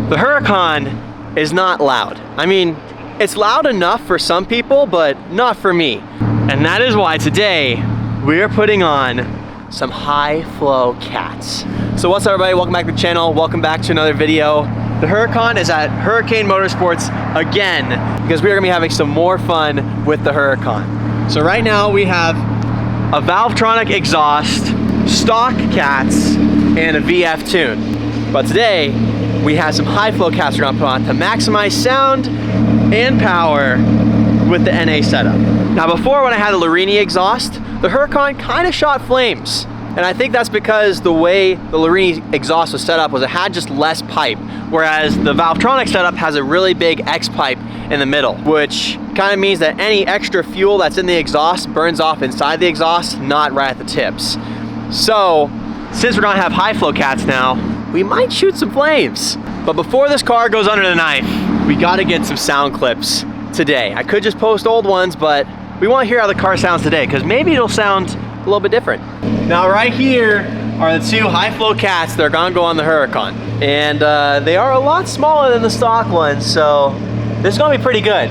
The Huracan is not loud. I mean, it's loud enough for some people, but not for me. And that is why today we are putting on some high flow cats. So what's up everybody, welcome back to the channel. Welcome back to another video. The Huracan is at Hurricane Motorsports again because we are gonna be having some more fun with the Huracan. So right now we have a Valvetronic exhaust, stock cats, and a VF tune. But today we have some high flow cats we're gonna put on to maximize sound and power with the NA setup. Now before, when I had the Lamborghini exhaust, the Huracan kind of shot flames. And I think that's because the way the Lamborghini exhaust was set up was it had just less pipe, whereas the Valvetronic setup has a really big X pipe in the middle, which kind of means that any extra fuel that's in the exhaust burns off inside the exhaust, not right at the tips. So, since we're gonna have high flow cats now, we might shoot some flames. But before this car goes under the knife, we gotta get some sound clips today. I could just post old ones, but we wanna hear how the car sounds today, because maybe it'll sound a little bit different. Now right here are the two high flow cats that are gonna go on the Huracan. And they are a lot smaller than the stock ones, so this is gonna be pretty good.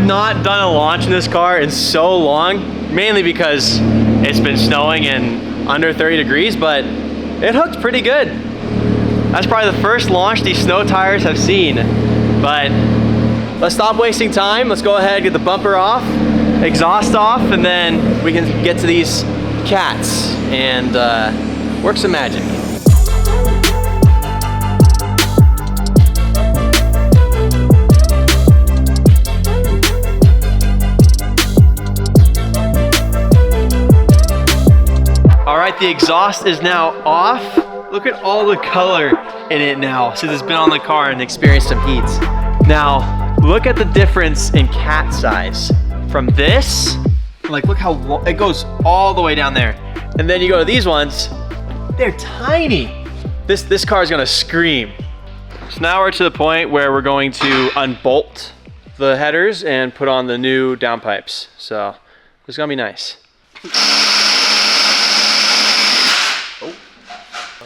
Not done a launch in this car in so long, mainly because it's been snowing and under 30 degrees, but it hooked pretty good. That's probably the first launch these snow tires have seen. But let's stop wasting time. Let's go ahead and get the bumper off, exhaust off, and then we can get to these cats and work some magic. The exhaust is now off. Look at all the color in it now since it's been on the car and experienced some heat. Now, look at the difference in cat size. From this, like look how it goes all the way down there. And then you go to these ones, they're tiny. This car is gonna scream. So now we're to the point where we're going to unbolt the headers and put on the new downpipes. So it's gonna be nice.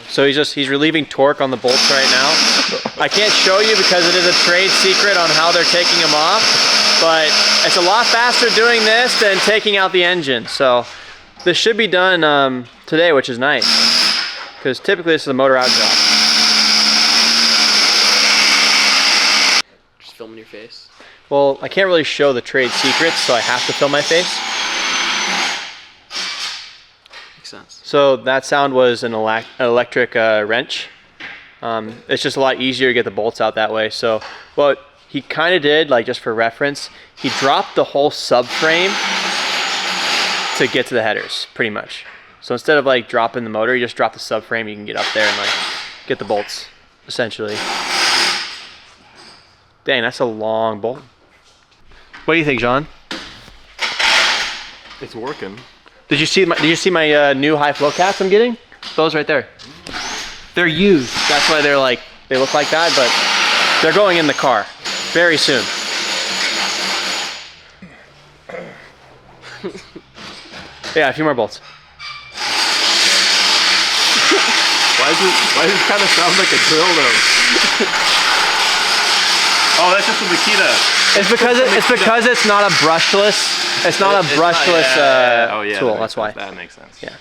So he's relieving torque on the bolts right now. I can't show you because it is a trade secret on how they're taking them off, but it's a lot faster doing this than taking out the engine. So this should be done today, which is nice, because typically this is a motor out job. Just filming your face? Well, I can't really show the trade secrets, so I have to film my face. Sense. So that sound was an electric wrench. It's just a lot easier to get the bolts out that way. So what he kind of did, like just for reference, he dropped the whole subframe to get to the headers, pretty much. So instead of like dropping the motor, you just drop the subframe, you can get up there and like get the bolts, essentially. Dang, that's a long bolt. What do you think, John? It's working. Did you see my new high flow cats I'm getting? Those right there. They're used. That's why they look like that, but they're going in the car very soon. Yeah, a few more bolts. Why does it kind of sound like a dildo? Oh, that's just a Makita. It's because it's not a brushless. It's not a brushless tool. That's why. That makes sense. Yeah.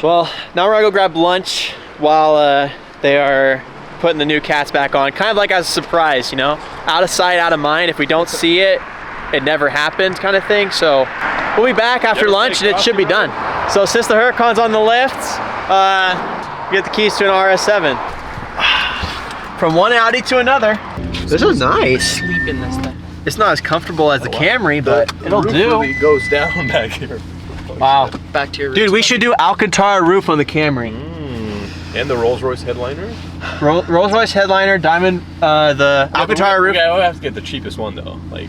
Well, now we're gonna go grab lunch while They are putting the new cats back on, kind of like as a surprise, you know? Out of sight, out of mind. If we don't see it, it never happened kind of thing. So we'll be back after lunch and it should be done. So since the Huracan's on the lift, get the keys to an RS7. From one Audi to another. This is nice. Sleep in this thing. It's not as comfortable as the Camry, but it'll do. Really goes down back here. Wow. Back to your Dude, we should do Alcantara roof on the Camry. And the Rolls-Royce headliner? Rolls-Royce headliner, diamond, the Alcantara roof. Yeah, we'll have to get the cheapest one though. Like,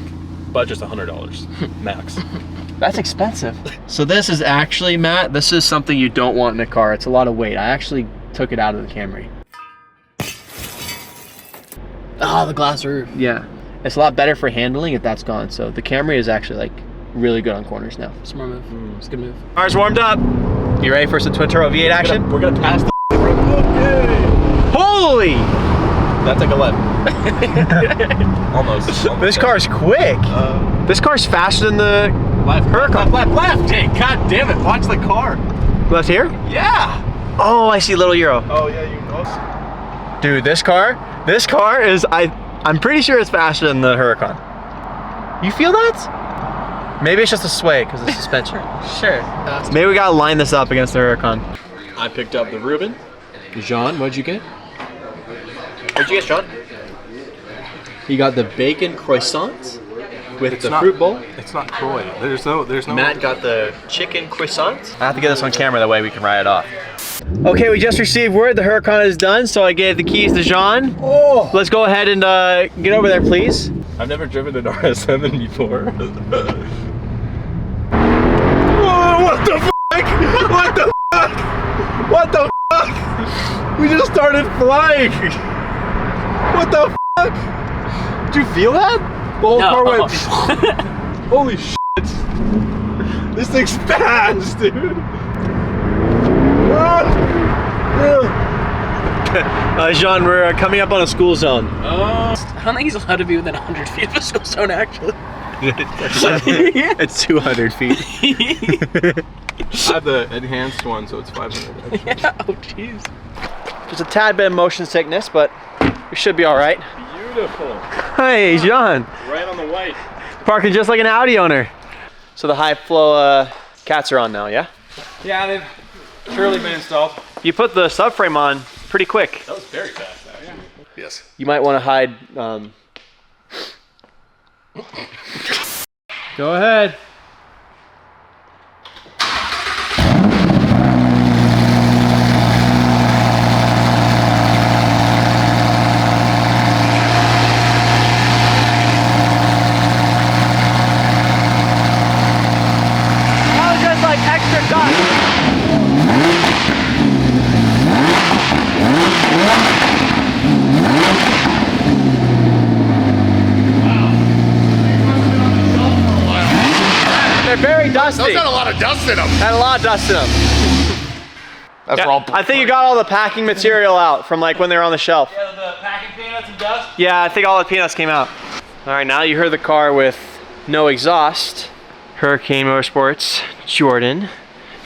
budget's $100 max. That's expensive. So this is actually, Matt, this is something you don't want in a car. It's a lot of weight. I actually took it out of the Camry. Oh, the glass roof. Yeah. It's a lot better for handling if that's gone. So the Camry is actually like really good on corners now. Smart move. It's a good move. Car's warmed up. You ready for some twin turbo V8 action? We're gonna pass the okay. Holy! That's like a left. Almost. This car's quick. This car's faster than the Huracan. Left. Hey, god damn it! Watch the car. Left here? Yeah. Oh, I see little Euro. Oh yeah, you know. Dude, this car is, I'm pretty sure it's faster than the Huracan. You feel that? Maybe it's just a sway because of the suspension. Sure. Maybe we gotta line this up against the Huracan. I picked up the Reuben. Jean, what'd you get? What'd you get, Sean? You got the bacon croissant with the not- fruit bowl. It's not Croy. There's no. Matt got the chicken croissant. I have to get this on camera, that way we can write it off. Okay, we just received word the Huracan is done, so I gave the keys to Jean. Oh. Let's go ahead and get over there, please. I've never driven an RS7 before. Whoa, what the fuck? What the fuck? What the fuck? We just started flying. What the fuck? Did you feel that? The whole car went. Holy shit. This thing's fast, dude. Jean, we're coming up on a school zone. I don't think he's allowed to be within 100 feet of a school zone, actually. It's 200 feet. I have the enhanced one, so it's 500. Yeah, oh jeez. There's a tad bit of motion sickness, but we should be all right. Beautiful. Hey, Jean. Right on the white. Parking just like an Audi owner. So the high flow cats are on now, yeah? Yeah, they've surely been installed. You put the subframe on pretty quick. That was very fast, actually. Yes. You might want to hide. Go ahead. That was just like extra dust. They're very dusty. Those had a lot of dust in them. Had a lot of dust in them. That's Yeah, all. I think you got all the packing material out from like when they were on the shelf. Yeah, the packing peanuts and dust. Yeah, I think all the peanuts came out. All right, now you heard the car with no exhaust. Huracan Motorsports Jordan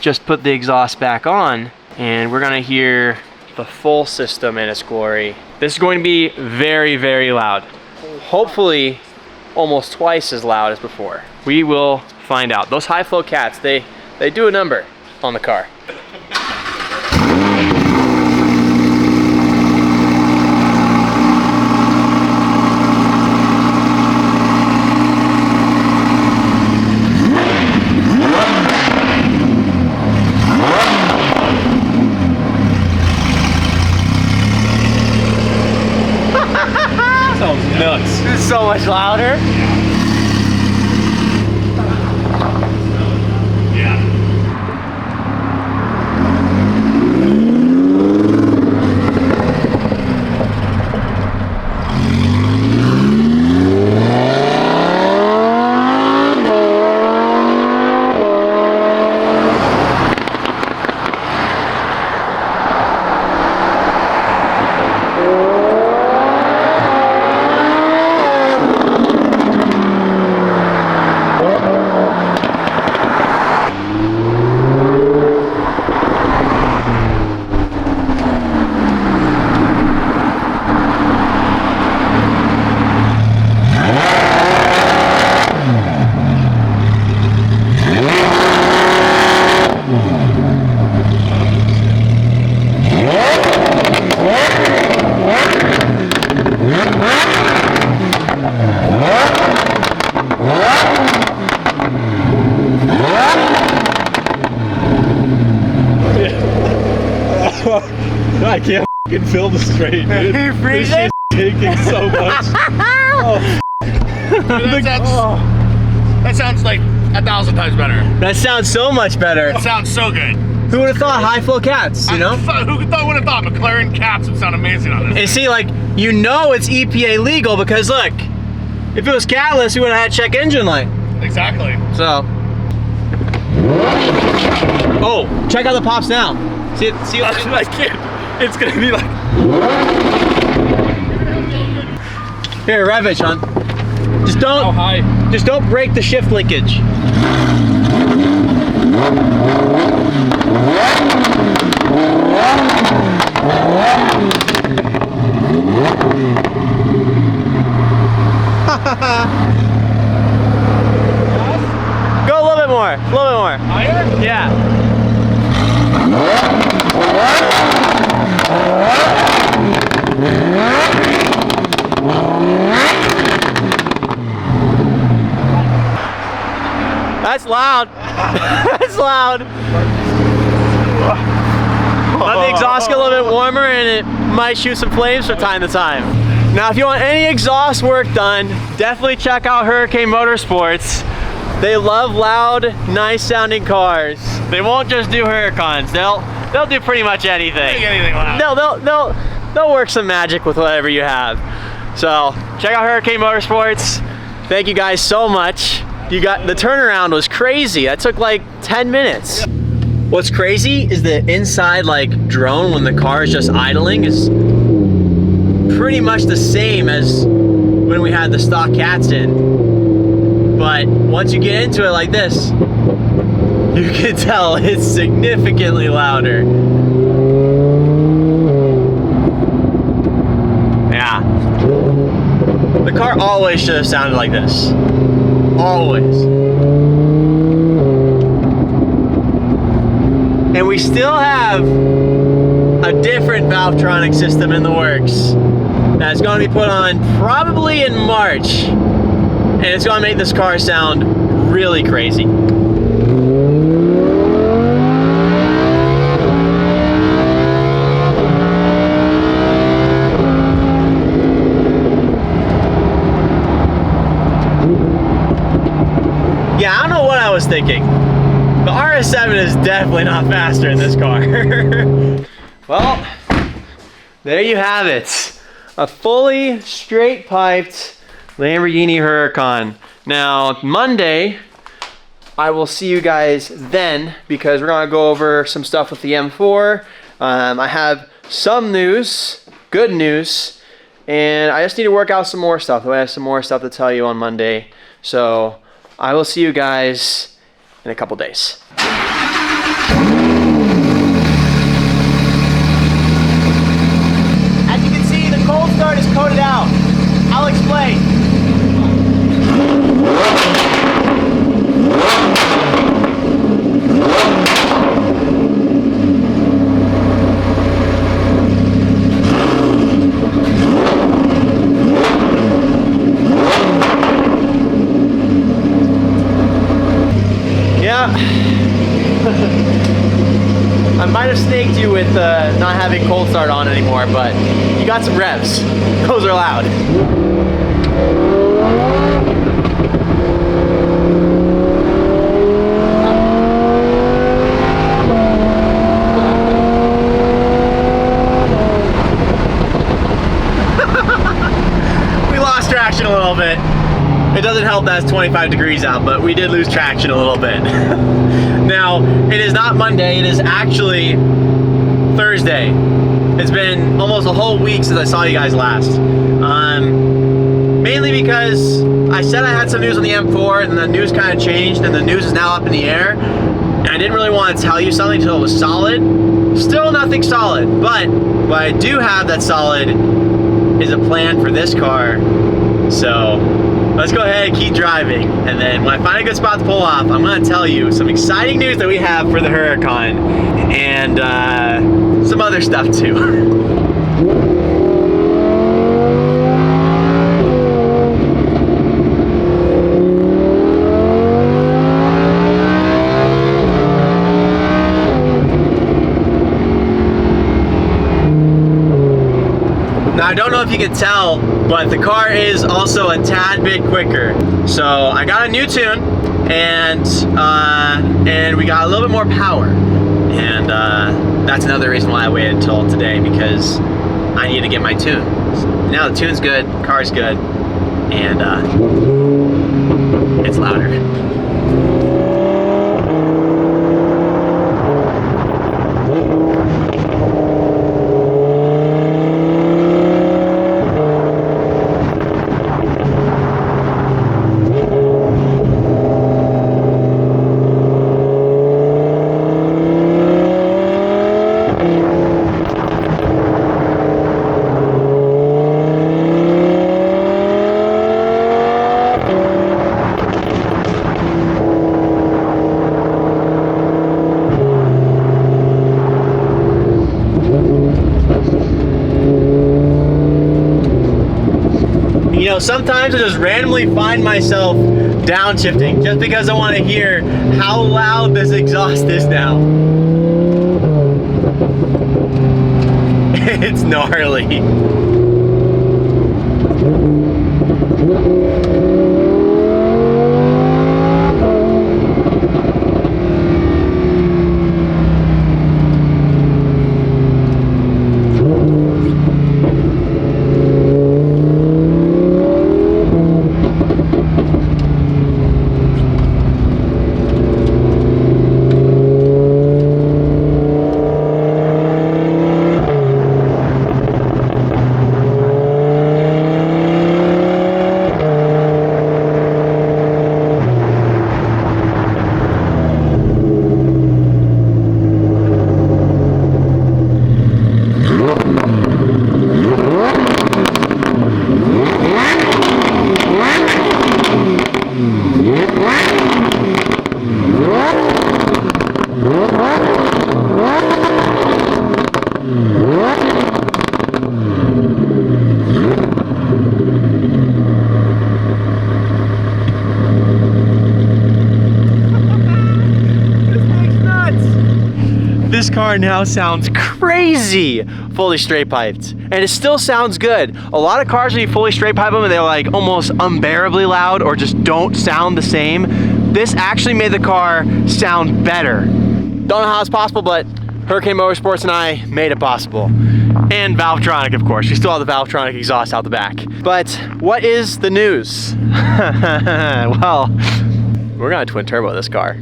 just put the exhaust back on, and we're gonna hear the full system in its glory. This is going to be very, very loud. Hopefully, almost twice as loud as before. We will find out. Those high flow cats, they do a number on the car. Sounds nuts. This is so much louder. fucking film straight, dude. Are you freezing? This shit's taking so much. Oh, That sounds like 1,000 times better. That sounds so much better. That sounds so good. Who would have thought high flow cats, you know? Who would have thought McLaren cats would sound amazing on this? And see, like, you know it's EPA legal because look, if it was catless, we would have had check engine light. Exactly. So. Oh, check out the pops now. See it? See what I can't. It's gonna be like. Here, rev it, Sean. Just don't. How high? Just don't break the shift linkage. Go a little bit more. A little bit more. Higher? Yeah. That's loud. That's loud. Let the exhaust get a little bit warmer and it might shoot some flames from time to time. Now, if you want any exhaust work done, definitely check out Huracan Motorsports. They love loud, nice sounding cars. They won't just do Huracans. They'll do pretty much anything. Anything loud. They'll work some magic with whatever you have. So check out Huracan Motorsports. Thank you guys so much. You got the turnaround was crazy. That took like 10 minutes. What's crazy is the inside like drone when the car is just idling is pretty much the same as when we had the stock cats in. But once you get into it like this, you can tell it's significantly louder. Yeah. The car always should have sounded like this. Always. And we still have a different Valvetronic system in the works that's going to be put on probably in March, and it's going to make this car sound really crazy. Yeah, I don't know what I was thinking. The RS7 is definitely not faster in this car. Well, there you have it. A fully straight piped Lamborghini Huracan. Now, Monday, I will see you guys then because we're gonna go over some stuff with the M4. I have some news, good news, and I just need to work out some more stuff. I have some more stuff to tell you on Monday. So I will see you guys in a couple days. As you can see, the cold start is coated out. I'll explain. Yeah. I might have snaked you with not having cold start on anymore, but you got some revs. Those are loud. We lost traction a little bit. It doesn't help that it's 25 degrees out, but we did lose traction a little bit. Now, it is not Monday, it is actually Thursday. It's been almost a whole week since I saw you guys last. Mainly because I said I had some news on the M4 and the news kind of changed and the news is now up in the air. And I didn't really want to tell you something until it was solid. Still nothing solid, but what I do have that's solid is a plan for this car. So let's go ahead and keep driving, and then when I find a good spot to pull off, I'm going to tell you some exciting news that we have for the Huracan, and some other stuff too. Now I don't know if you can tell, but the car is also a tad bit quicker. So I got a new tune, and we got a little bit more power. And that's another reason why I waited until today, because I need to get my tune. Now the tune's good, car's good, and it's louder. You know, sometimes I just randomly find myself downshifting just because I want to hear how loud this exhaust is now. It's gnarly. This car now sounds crazy fully straight piped, and it still sounds good. A lot of cars, when you fully straight pipe them, and they're like almost unbearably loud or just don't sound the same. This actually made the car sound better. Don't know how it's possible, but Huracan Motorsports and I made it possible. And Valvetronic, of course. We still have the Valvetronic exhaust out the back. But what is the news? Well, we're gonna twin turbo this car.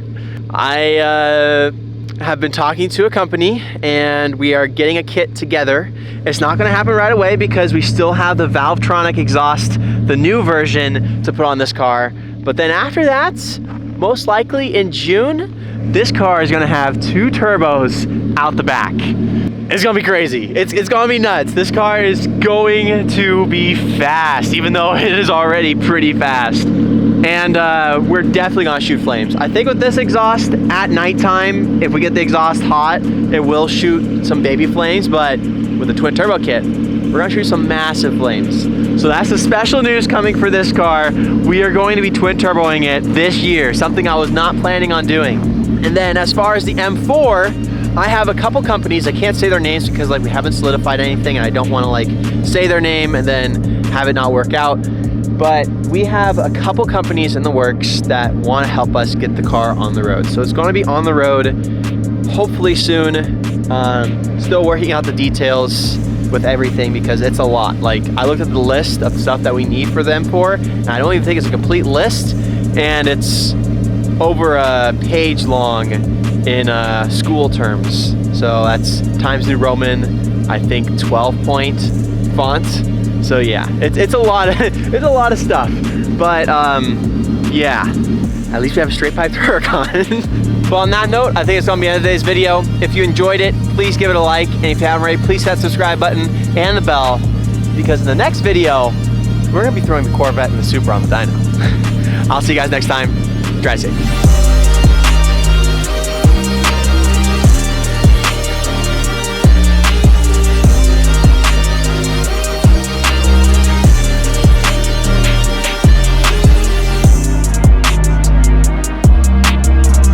I have been talking to a company, and we are getting a kit together. It's not gonna happen right away because we still have the Valvetronic exhaust, the new version, to put on this car. But then after that, most likely in June, this car is gonna have 2 turbos out the back. It's gonna be crazy. It's gonna be nuts. This car is going to be fast, even though it is already pretty fast. And we're definitely gonna shoot flames. I think with this exhaust at nighttime, if we get the exhaust hot, it will shoot some baby flames, but with the twin turbo kit, we're gonna shoot some massive flames. So that's the special news coming for this car. We are going to be twin turboing it this year, something I was not planning on doing. And then as far as the M4, I have a couple companies, I can't say their names because like we haven't solidified anything, and I don't wanna like say their name and then have it not work out. But we have a couple companies in the works that want to help us get the car on the road. So it's going to be on the road hopefully soon. Still working out the details with everything because it's a lot. Like, I looked at the list of stuff that we need for the M4, and I don't even think it's a complete list, and it's over a page long in school terms. So that's Times New Roman, I think 12-point font. So yeah, it's a lot of it's a lot of stuff, but yeah, at least we have a straight pipe Huracan. Well, on that note, I think it's gonna be the end of today's video. If you enjoyed it, please give it a like, and if you haven't already, please hit that subscribe button and the bell, because in the next video, we're gonna be throwing the Corvette and the Supra on the dyno. I'll see you guys next time. Drive safe.